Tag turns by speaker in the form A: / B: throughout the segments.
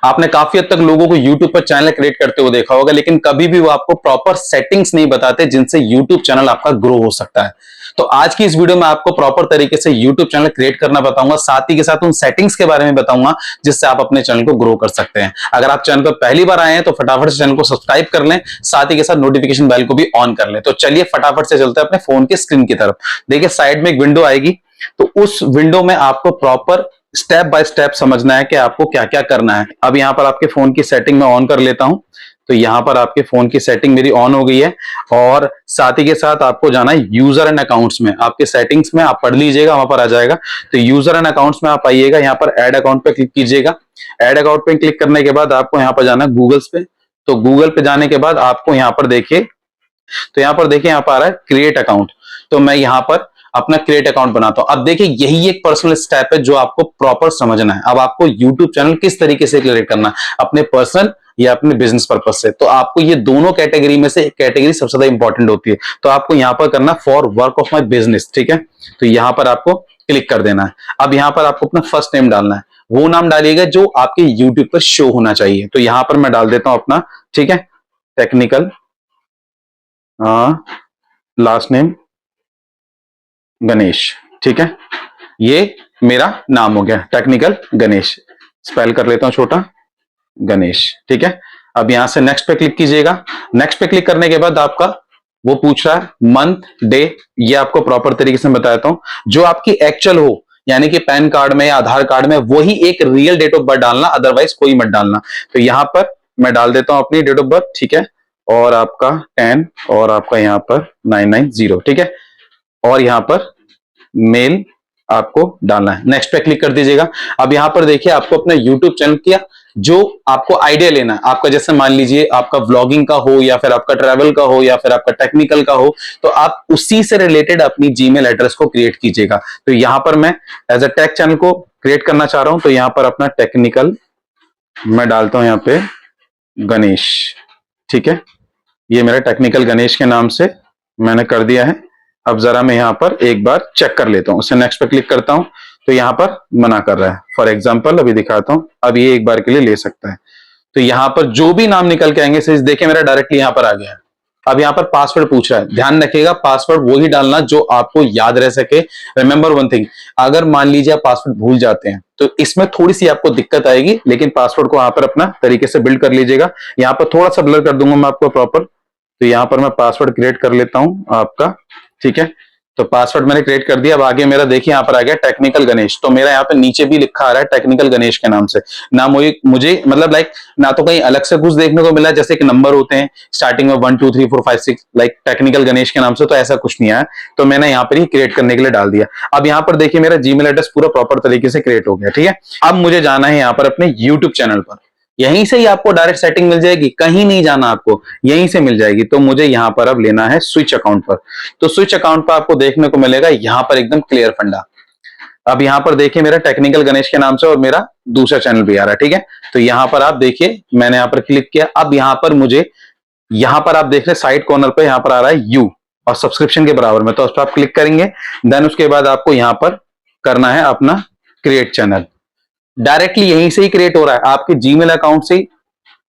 A: आपने काफी हद तक लोगों को YouTube पर चैनल क्रिएट करते हुए देखा होगा, लेकिन कभी भी वो आपको प्रॉपर सेटिंग्स नहीं बताते जिनसे YouTube चैनल आपका ग्रो हो सकता है। तो आज की इस वीडियो में आपको प्रॉपर तरीके से YouTube चैनल क्रिएट करना बताऊंगा, साथ ही के साथ उन सेटिंग्स के बारे में बताऊंगा जिससे आप अपने चैनल को ग्रो कर सकते हैं। अगर आप चैनल पर पहली बार आए हैं तो फटाफट से चैनल को सब्सक्राइब कर लें, साथ ही के साथ नोटिफिकेशन बेल को भी ऑन कर लें। तो चलिए फटाफट से चलते हैं अपने फोन की स्क्रीन की तरफ। देखिए साइड में एक विंडो आएगी, तो उस विंडो में आपको प्रॉपर स्टेप बाय स्टेप समझना है कि आपको क्या क्या करना है। अब यहां पर आपके फोन की सेटिंग में ऑन कर लेता हूं, तो यहां पर आपके फोन की सेटिंग मेरी ऑन हो गई है। और साथ ही के साथ आपको जाना है यूजर एंड अकाउंट्स में। आपके सेटिंग्स में आप पढ़ लीजिएगा, वहां पर आ जाएगा। तो यूजर एंड अकाउंट्स में आप आइएगा, यहाँ पर ऐड अकाउंट पे क्लिक कीजिएगा। ऐड अकाउंट पे क्लिक करने के बाद आपको यहाँ पर जाना है गूगल्स पे। तो गूगल पे जाने के बाद आपको यहाँ पर देखिए, तो यहाँ पर देखिए, यहाँ पर आ रहा है क्रिएट अकाउंट। तो मैं यहाँ पर अपना क्रिएट अकाउंट बनाता हूं। अब देखिए यही एक पर्सनल स्टेप है जो आपको प्रॉपर समझना है। अब आपको यूट्यूब चैनल किस तरीके से क्रिएट करना है, अपने पर्सनल या अपने बिजनेस पर्पज से। तो आपको ये दोनों कैटेगरी में से एक कैटेगरी सबसे ज्यादा इंपॉर्टेंट होती है। तो आपको यहां पर करना for work of my business, ठीक है। तो यहां पर आपको क्लिक कर देना है। अब यहां पर आपको अपना फर्स्ट नेम डालना है, वो नाम डालिएगा जो आपके यूट्यूब पर शो होना चाहिए। तो यहां पर मैं डाल देता हूं अपना, ठीक है, टेक्निकल लास्ट नेम गणेश, ठीक है। ये मेरा नाम हो गया टेक्निकल गणेश। स्पेल कर लेता हूं छोटा गणेश, ठीक है। अब यहां से नेक्स्ट पे क्लिक कीजिएगा। नेक्स्ट पे क्लिक करने के बाद आपका वो पूछ रहा है मंथ डे, ये आपको प्रॉपर तरीके से बताता हूं। जो आपकी एक्चुअल हो, यानी कि पैन कार्ड में या आधार कार्ड में वही एक रियल डेट ऑफ बर्थ डालना, अदरवाइज कोई मत डालना। तो यहां पर मैं डाल देता हूं अपनी डेट ऑफ बर्थ, ठीक है। और आपका 10 और आपका यहां पर 990, ठीक है। और यहां पर मेल आपको डालना है। नेक्स्ट पे क्लिक कर दीजिएगा। अब यहां पर देखिए आपको अपना YouTube चैनल किया जो आपको आइडिया लेना है आपका, जैसे मान लीजिए आपका व्लॉगिंग का हो या फिर आपका ट्रैवल का हो या फिर आपका टेक्निकल का हो, तो आप उसी से रिलेटेड अपनी जीमेल एड्रेस को क्रिएट कीजिएगा। तो यहां पर मैं एज अ टेक चैनल को क्रिएट करना चाह रहा हूं, तो यहां पर अपना टेक्निकल मैं डालता हूं यहां पे गणेश, ठीक है। ये मेरा टेक्निकल गणेश के नाम से मैंने कर दिया है। अब जरा मैं यहां पर एक बार चेक कर लेता हूं, उससे नेक्स्ट पे क्लिक करता हूं, तो यहां पर मना कर रहा है। फॉर एग्जांपल अभी दिखाता हूं, अब ये एक बार के लिए ले सकता है। तो यहां पर जो भी नाम निकल के आएंगे, देखिए मेरा डायरेक्टली यहां पर आ गया है। अब यहां पर पासवर्ड पूछ रहा है, ध्यान रखिएगा पासवर्ड वही डालना जो आपको याद रह सके। रिमेंबर वन थिंग, अगर मान लीजिए आप पासवर्ड भूल जाते हैं तो इसमें थोड़ी सी आपको दिक्कत आएगी, लेकिन पासवर्ड को यहां पर अपना तरीके से बिल्ड कर लीजिएगा। यहां पर थोड़ा सा ब्लर कर दूंगा मैं आपको प्रॉपर। तो यहां पर मैं पासवर्ड क्रिएट कर लेता हूं आपका, ठीक है। तो पासवर्ड मैंने क्रिएट कर दिया। अब आगे मेरा देखिए यहाँ पर आ गया टेक्निकल गणेश। तो मेरा यहाँ पे नीचे भी लिखा आ रहा है टेक्निकल गणेश के नाम से। ना मुझे मतलब लाइक ना तो कहीं अलग से कुछ देखने को मिला, जैसे कि नंबर होते हैं स्टार्टिंग में 1 2 3 4 5 6 लाइक टेक्निकल गणेश के नाम से, तो ऐसा कुछ नहीं आया। तो मैंने यहाँ पर ही क्रिएट करने के लिए डाल दिया। अब यहाँ पर देखिए मेरा जीमेल एड्रेस पूरा प्रॉपर तरीके से क्रिएट हो गया, ठीक है। अब मुझे जाना है यहाँ पर अपने यूट्यूब चैनल पर। यहीं से ही आपको डायरेक्ट सेटिंग मिल जाएगी, कहीं नहीं जाना आपको, यहीं से मिल जाएगी। तो मुझे यहां पर अब लेना है स्विच अकाउंट पर। तो स्विच अकाउंट पर आपको देखने को मिलेगा यहां पर एकदम क्लियर फंडा। अब यहां पर देखिए मेरा टेक्निकल गणेश के नाम से और मेरा दूसरा चैनल भी आ रहा है, ठीक है। तो यहां पर आप देखिए मैंने यहां पर क्लिक किया। अब यहां पर मुझे, यहां पर आप देख रहे साइड कॉर्नर पर यहां पर आ रहा है यू और सब्सक्रिप्शन के बराबर में, तो उस पर आप क्लिक करेंगे। देन उसके बाद आपको यहां पर करना है अपना क्रिएट चैनल। डायरेक्टली यहीं से ही क्रिएट हो रहा है, आपके जीमेल अकाउंट से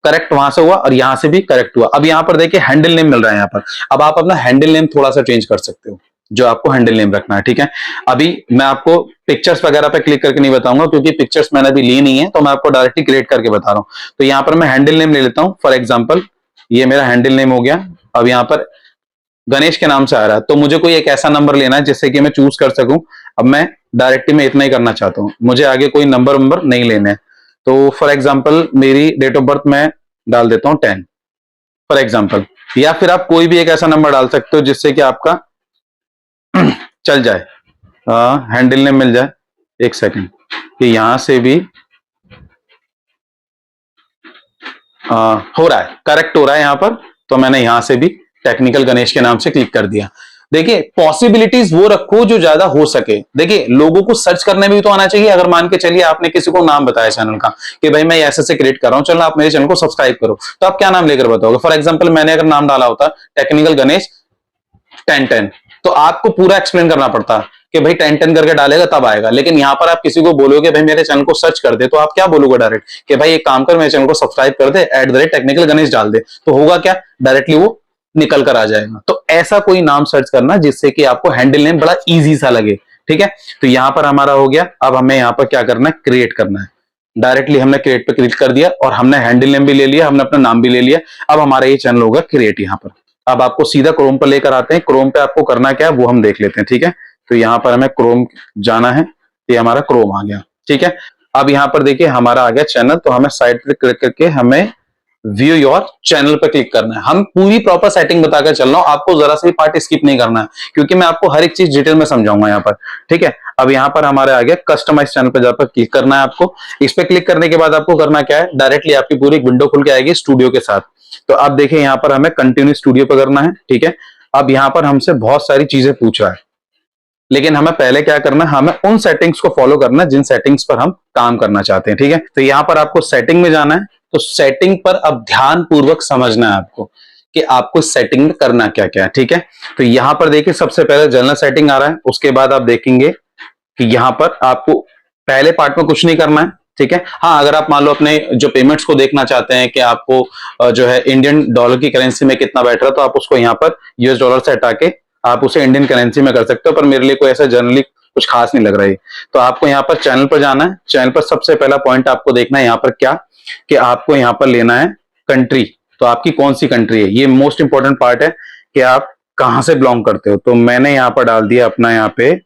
A: करेक्ट वहां से हुआ और यहां से भी करेक्ट हुआ। अब यहां पर देखिए हैंडल नेम मिल रहा है यहां पर। अब आप अपना हैंडल नेम थोड़ा सा चेंज कर सकते हो, जो आपको हैंडल नेम रखना है, ठीक है। अभी मैं आपको पिक्चर्स वगैरह पे क्लिक करके नहीं बताऊंगा क्योंकि पिक्चर्स मैंने अभी ली नहीं है, तो मैं आपको डायरेक्टली क्रिएट करके बता रहा हूं। तो यहां पर मैं हैंडल नेम ले लेता हूं। फॉर एग्जाम्पल ये मेरा हैंडल नेम हो गया। अब यहां पर गणेश के नाम से आ रहा है, तो मुझे कोई एक ऐसा नंबर लेना है जिससे कि मैं चूज कर सकूं। अब मैं डायरेक्टली में इतना ही करना चाहता हूं, मुझे आगे कोई नंबर नहीं लेने हैं। तो फॉर एग्जाम्पल मेरी डेट ऑफ बर्थ मैं डाल देता हूं 10 फॉर एग्जाम्पल, या फिर आप कोई भी एक ऐसा नंबर डाल सकते हो जिससे कि आपका चल जाए, हैंडल नेम मिल जाए। एक सेकंड, कि यहां से भी हो रहा है, करेक्ट हो रहा है यहां पर। तो मैंने यहां से भी टेक्निकल गणेश के नाम से क्लिक कर दिया। देखिए पॉसिबिलिटीज वो रखो जो ज्यादा हो सके। देखिए लोगों को सर्च करने में भी तो आना चाहिए। अगर मान के चलिए आपने किसी को नाम बताया चैनल का कि भाई मैं ऐसे से क्रिएट कर रहा हूं, चलो आप मेरे चैनल को सब्सक्राइब करो, तो आप क्या नाम लेकर बताओगे। फॉर एग्जांपल मैंने अगर नाम डाला होता टेक्निकल गणेश 1010, तो आपको पूरा एक्सप्लेन करना पड़ता कि भाई 10-10 करके डालेगा तब आएगा। लेकिन यहाँ पर आप किसी को बोलोगे भाई मेरे चैनल को सर्च कर दे, तो आप क्या बोलोगे डायरेक्ट कि भाई एक काम कर मेरे चैनल को सब्सक्राइब कर दे, @टेक्निकल गणेश डाल दे, तो होगा क्या, डायरेक्टली वो निकल कर आ जाएगा। तो ऐसा कोई नाम सर्च करना जिससे कि आपको हैंडल नेम बड़ा इजी सा लगे, ठीक है। तो यहां पर हमारा हो गया। अब हमें यहां पर क्या करना है, क्रिएट करना है। डायरेक्टली हमने क्रिएट पे क्लिक कर दिया और हमने हैंडल नेम भी ले लिया, हमने अपना नाम भी ले लिया। अब हमारा ये चैनल होगा क्रिएट यहां पर। अब आपको सीधा क्रोम पर लेकर आते हैं। क्रोम पे आपको करना क्या है वो हम देख लेते हैं, ठीक है। तो यहां पर हमें क्रोम जाना है, ये हमारा क्रोम आ गया, ठीक है। अब यहां पर देखिए हमारा आ गया चैनल, तो हमें साइड पे क्लिक करके हमें व्यू योर चैनल पर क्लिक करना है। हम पूरी प्रॉपर सेटिंग बताकर चल रहा हूं, आपको जरा सा भी पार्ट स्किप नहीं करना है, क्योंकि मैं आपको हर एक चीज डिटेल में समझाऊंगा यहाँ पर, ठीक है। अब यहाँ पर हमारे आगे कस्टमाइज चैनल पर जाकर क्लिक करना है आपको। इस पे क्लिक करने के बाद आपको करना क्या है, डायरेक्टली आपकी पूरी एक विंडो खुल के आएगी स्टूडियो के साथ। तो अब देखिए यहाँ पर हमें कंटिन्यू स्टूडियो पर करना है, ठीक है। अब यहाँ पर हमसे बहुत सारी चीजें पूछ रहा है, लेकिन हमें पहले क्या करना है, हमें उन सेटिंग्स को फॉलो करना है जिन सेटिंग्स पर हम काम करना चाहते हैं, ठीक है। तो यहां पर आपको सेटिंग में जाना है। तो सेटिंग पर अब ध्यान पूर्वक समझना है आपको कि आपको सेटिंग में करना क्या क्या है, ठीक है। तो यहां पर देखिए सबसे पहले जनरल सेटिंग आ रहा है, उसके बाद आप देखेंगे कि यहां पर आपको पहले पार्ट में कुछ नहीं करना है, ठीक है। हाँ, अगर आप मान लो अपने जो पेमेंट्स को देखना चाहते हैं कि आपको जो है इंडियन डॉलर की करेंसी में कितना बैठ रहा है, तो आप उसको यहाँ पर यूएस डॉलर से हटा के आप उसे इंडियन करेंसी में कर सकते हो। पर मेरे लिए कोई ऐसा जनरली कुछ खास नहीं लग रहा है। तो आपको यहाँ पर चैनल पर जाना है। चैनल पर सबसे पहला पॉइंट आपको देखना है यहाँ पर क्या, कि आपको यहाँ पर लेना है कंट्री। तो आपकी कौन सी कंट्री है, ये मोस्ट इंपॉर्टेंट पार्ट है कि आप कहां से बिलोंग करते हो। तो मैंने यहाँ पर डाल दिया अपना, यहाँ पे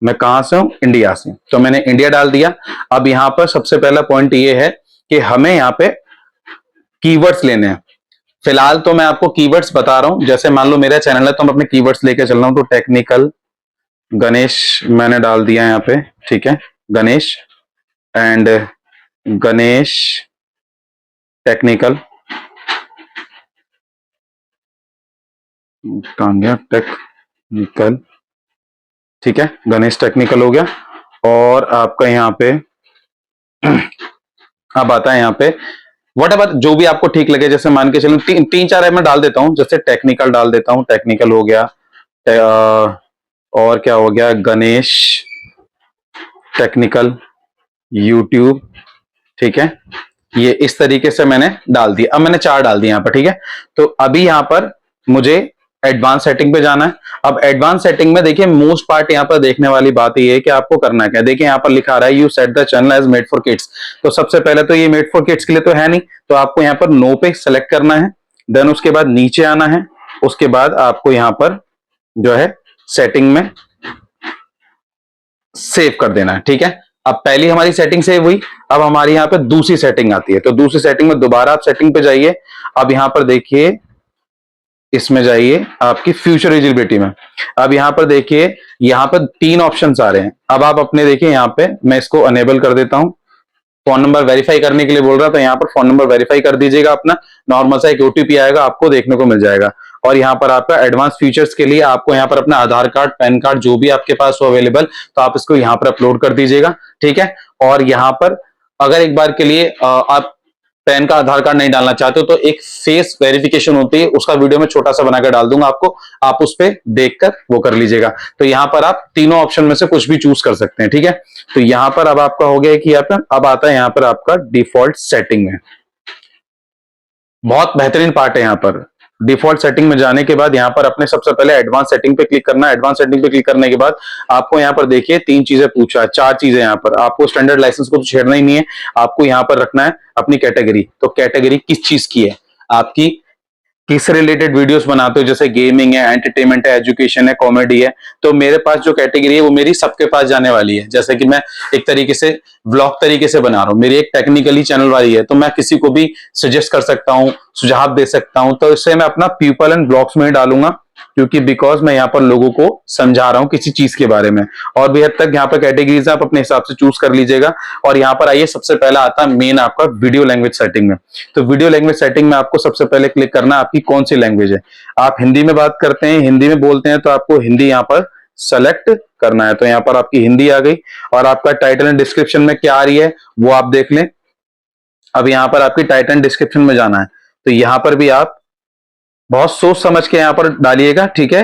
A: मैं कहां से हूं, इंडिया से, तो मैंने इंडिया डाल दिया। अब यहां पर सबसे पहला पॉइंट ये है कि हमें यहाँ पे कीवर्ड्स लेने हैं। फिलहाल तो मैं आपको कीवर्ड्स बता रहा हूं, जैसे मान लो मेरा चैनल है तो मैं अपने कीवर्ड्स लेके चल रहा हूं। तो टेक्निकल गणेश मैंने डाल दिया यहाँ पे, ठीक है, गणेश एंड गणेश टेक्निकल, कहां गया, टेक्निकल, ठीक है, गणेश टेक्निकल हो गया। और आपका यहाँ पे अब आता है यहाँ पे वट एवर जो भी आपको ठीक लगे, जैसे मान के चलो तीन चार मैं डाल देता हूं, जैसे टेक्निकल डाल देता हूं, टेक्निकल हो गया। और क्या हो गया, गणेश टेक्निकल यूट्यूब, ठीक है। ये इस तरीके से मैंने डाल दिया। अब मैंने 4 डाल दिया यहाँ पर, ठीक है। तो अभी यहाँ पर मुझे एडवांस सेटिंग पे जाना है। अब एडवांस सेटिंग में देखिए मोस्ट पार्ट यहाँ पर देखने वाली बात ये है कि आपको करना क्या है। देखिए यहाँ पर लिखा रहा है you set the channel as made for kids. तो सबसे पहले तो ये मेड फॉर किड्स के लिए तो है नहीं, तो आपको यहाँ पर नो पे सेलेक्ट करना है। देन उसके बाद नीचे आना है, उसके बाद आपको यहाँ पर जो है सेटिंग में सेव कर देना है, ठीक है। अब पहली हमारी सेटिंग सेव हुई, अब हमारी यहाँ पे दूसरी सेटिंग आती है। तो दूसरी सेटिंग में दोबारा आप सेटिंग पे जाइए। अब यहाँ पर देखिए, इसमें जाइए आपकी फ्यूचर एलिजिबिलिटी में। अब यहाँ पर देखिए, यहाँ पर 3 ऑप्शंस आ रहे हैं। अब आप अपने देखिए यहाँ पे, मैं इसको अनेबल कर देता हूं। फोन नंबर वेरीफाई करने के लिए बोल रहा था, यहाँ पर फोन नंबर वेरीफाई कर दीजिएगा अपना। नॉर्मल सा एक ओटीपी आएगा, आपको देखने को मिल जाएगा। और यहाँ पर आपका एडवांस फीचर्स के लिए आपको यहाँ पर अपना आधार कार्ड, पैन कार्ड जो भी आपके पास हो अवेलेबल, तो आप इसको यहाँ पर अपलोड कर दीजिएगा, ठीक है। और यहाँ पर अगर एक बार के लिए आप पैन का आधार कार्ड नहीं डालना चाहते हो, तो एक फेस वेरिफिकेशन होती है, उसका वीडियो में छोटा सा बनाकर डाल दूंगा आपको, आप उस पर देखकर वो कर लीजिएगा। तो यहाँ पर आप तीनों ऑप्शन में से कुछ भी चूज कर सकते हैं, ठीक है। तो यहाँ पर अब आपका हो गया कि यहाँ पर अब आता है यहाँ पर आपका डिफॉल्ट सेटिंग में। बहुत बेहतरीन पार्ट है यहाँ पर। डिफॉल्ट सेटिंग में जाने के बाद यहाँ पर अपने सबसे पहले एडवांस सेटिंग पे क्लिक करना है। एडवांस सेटिंग पे क्लिक करने के बाद आपको यहाँ पर देखिए 3 चीजें पूछा है, 4 चीजें यहाँ पर। आपको स्टैंडर्ड लाइसेंस को तो छेड़ना ही नहीं है, आपको यहाँ पर रखना है अपनी कैटेगरी। तो कैटेगरी किस चीज की है, आपकी किससे रिलेटेड वीडियोस बनाते हो, जैसे गेमिंग है, एंटरटेनमेंट है, एजुकेशन है, कॉमेडी है। तो मेरे पास जो कैटेगरी है वो मेरी सबके पास जाने वाली है। जैसे कि मैं एक तरीके से व्लॉग तरीके से बना रहा हूं, मेरी एक टेक्निकली चैनल वाली है, तो मैं किसी को भी सजेस्ट कर सकता हूं, सुझाव दे सकता हूं। तो इससे मैं अपना पीपल एंड ब्लॉग्स में ही डालूंगा, क्योंकि बिकॉज मैं यहाँ पर लोगों को समझा रहा हूं किसी चीज के बारे में। और भी हद तक यहाँ पर कैटेगरीज आप अपने हिसाब से चूज कर लीजिएगा। और यहाँ पर आइए, सबसे पहला आता है मेन आपका वीडियो लैंग्वेज सेटिंग में। तो वीडियो लैंग्वेज सेटिंग में आपको सबसे पहले क्लिक करना है आपकी कौन सी लैंग्वेज है। आप हिंदी में बात करते हैं, हिंदी में बोलते हैं, तो आपको हिंदी यहाँ पर सेलेक्ट करना है। तो यहाँ पर आपकी हिंदी आ गई। और आपका टाइटल एंड डिस्क्रिप्शन में क्या आ रही है वो आप देख लें। अब यहाँ पर आपकी टाइटल एंड डिस्क्रिप्शन में जाना है, तो यहाँ पर भी आप बहुत सोच समझ के यहाँ पर डालिएगा, ठीक है।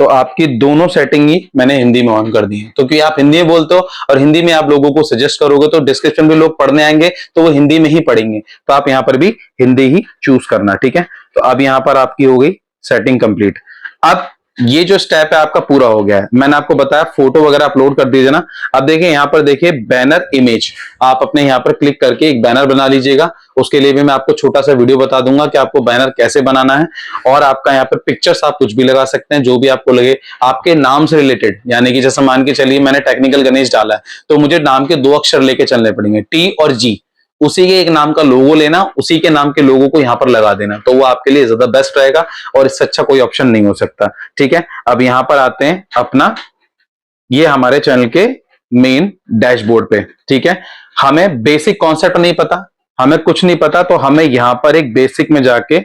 A: तो आपकी दोनों सेटिंग ही मैंने हिंदी में ऑन कर दी है, तो क्योंकि आप हिंदी में बोलते हो और हिंदी में आप लोगों को सजेस्ट करोगे तो डिस्क्रिप्शन में लोग पढ़ने आएंगे तो वो हिंदी में ही पढ़ेंगे, तो आप यहाँ पर भी हिंदी ही चूज करना, ठीक है। तो अब यहाँ पर आपकी हो गई सेटिंग कंप्लीट। अब ये जो स्टेप है आपका पूरा हो गया है, मैंने आपको बताया फोटो वगैरह अपलोड कर दीजिए ना। अब देखिए यहाँ पर देखिए बैनर इमेज, आप अपने यहाँ पर क्लिक करके एक बैनर बना लीजिएगा। उसके लिए भी मैं आपको छोटा सा वीडियो बता दूंगा कि आपको बैनर कैसे बनाना है। और आपका यहाँ पर पिक्चर्स आप कुछ भी लगा सकते हैं, जो भी आपको लगे आपके नाम से रिलेटेड, यानी कि जैसे मान के चलिए मैंने टेक्निकल गणेश डाला है तो मुझे नाम के 2 अक्षर लेके चलने पड़ेंगे, टी और जी, उसी के एक नाम का लोगो लेना, उसी के नाम के लोगो को यहाँ पर लगा देना, तो वो आपके लिए ज्यादा बेस्ट रहेगा और इससे अच्छा कोई ऑप्शन नहीं हो सकता, ठीक है। अब यहाँ पर आते हैं अपना, ये हमारे चैनल के मेन डैशबोर्ड पे, ठीक है। हमें बेसिक कॉन्सेप्ट नहीं पता, हमें कुछ नहीं पता, तो हमें यहाँ पर एक बेसिक में जाके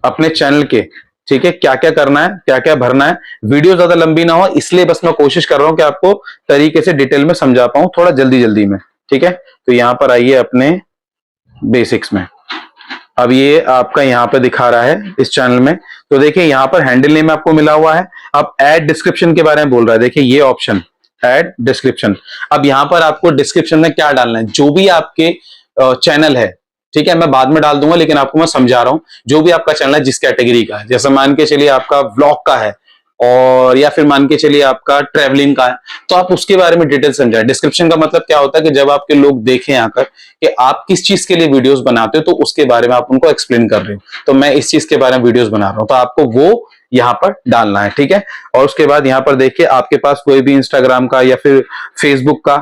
A: अपने चैनल के, ठीक है, क्या क्या करना है, क्या क्या भरना है। वीडियो ज्यादा लंबी ना हो इसलिए बस मैं कोशिश कर रहा हूं कि आपको तरीके से डिटेल में समझा पाऊं, थोड़ा जल्दी जल्दी में, ठीक है। तो यहां पर आइए अपने बेसिक्स में। अब ये आपका यहाँ पे दिखा रहा है इस चैनल में, तो देखिए यहाँ पर हैंडल नेम आपको मिला हुआ है। अब ऐड डिस्क्रिप्शन के बारे में बोल रहा है, देखिए ये ऑप्शन ऐड डिस्क्रिप्शन। अब यहाँ पर आपको डिस्क्रिप्शन में क्या डालना है, जो भी आपके चैनल है, ठीक है, मैं बाद में डाल दूंगा लेकिन आपको मैं समझा रहा हूं, जो भी आपका चैनल है जिस कैटेगरी का है, जैसे मान के चलिए आपका व्लॉग का है और या फिर मान के चलिए आपका ट्रैवलिंग का है, तो आप उसके बारे में डिटेल समझाएं। डिस्क्रिप्शन का मतलब क्या होता है कि जब आपके लोग देखें आकर कि आप किस चीज के लिए वीडियोस बनाते हो तो उसके बारे में आप उनको एक्सप्लेन कर रहे हो, तो मैं इस चीज के बारे में वीडियोस बना रहा हूं, तो आपको वो यहाँ पर डालना है, ठीक है। और उसके बाद यहाँ पर देखिए आपके पास कोई भी इंस्टाग्राम का या फिर फेसबुक का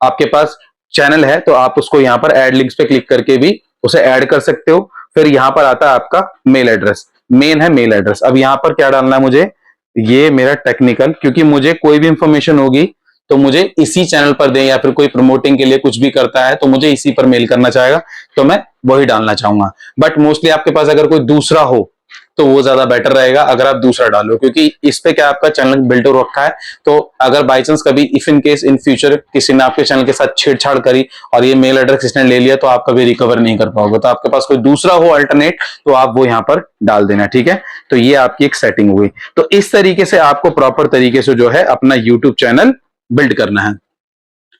A: आपके पास चैनल है तो आप उसको यहाँ पर ऐड लिंक्स पे क्लिक करके भी उसे ऐड कर सकते हो। फिर यहाँ पर आता है आपका मेल एड्रेस, मेन है मेल एड्रेस। अब यहाँ पर क्या डालना है मुझे, ये मेरा टेक्निकल, क्योंकि मुझे कोई भी इंफॉर्मेशन होगी तो मुझे इसी चैनल पर दें, या फिर कोई प्रमोटिंग के लिए कुछ भी करता है तो मुझे इसी पर मेल करना चाहेगा तो मैं वही डालना चाहूंगा। बट मोस्टली आपके पास अगर कोई दूसरा हो तो वो ज्यादा बेटर रहेगा अगर आप दूसरा डालो, क्योंकि इस पे क्या आपका चैनल बिल्ट हो रखा है, तो अगर बाई चांस कभी if in case in future किसी ने आपके चैनल के साथ छेड़छाड़ करी और ये मेल एड्रेस किसने ले लिया तो आप कभी रिकवर नहीं कर पाओगे। तो आपके पास कोई दूसरा हो अल्टरनेट तो आप वो यहाँ पर डाल देना, ठीक है। तो ये आपकी एक सेटिंग हुई। तो इस तरीके से आपको प्रॉपर तरीके से जो है अपना यूट्यूब चैनल बिल्ड करना है।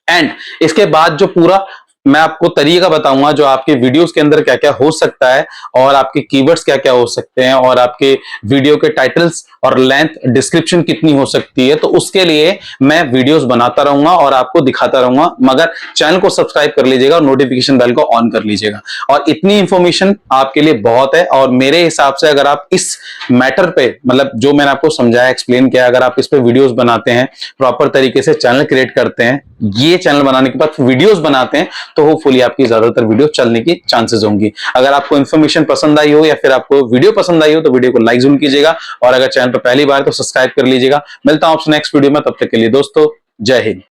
A: एंड इसके बाद जो पूरा मैं आपको तरीका बताऊंगा जो आपके वीडियोस के अंदर क्या क्या हो सकता है और आपके कीवर्ड्स क्या क्या हो सकते हैं और आपके वीडियो के टाइटल्स और लेंथ डिस्क्रिप्शन कितनी हो सकती है, तो उसके लिए मैं वीडियोस बनाता रहूंगा और आपको दिखाता रहूंगा। मगर चैनल को सब्सक्राइब कर लीजिएगा और नोटिफिकेशन बेल को ऑन कर लीजिएगा। और इतनी इंफॉर्मेशन आपके लिए बहुत है और मेरे हिसाब से अगर आप इस मैटर पे, मतलब जो मैंने आपको समझाया एक्सप्लेन किया, अगर आप इस पे वीडियोस बनाते हैं, प्रॉपर तरीके से चैनल क्रिएट करते हैं, ये चैनल बनाने के बाद वीडियोस बनाते हैं, तो होपफुली आपकी ज्यादातर वीडियो चलने की चांसेस होंगी। अगर आपको इन्फॉर्मेशन पसंद आई हो या फिर आपको वीडियो पसंद आई हो तो वीडियो को लाइक जरूर कीजिएगा और अगर चैनल पर पहली बार तो सब्सक्राइब कर लीजिएगा। मिलता हूं आपसे नेक्स्ट वीडियो में, तब तक के लिए दोस्तों जय हिंद।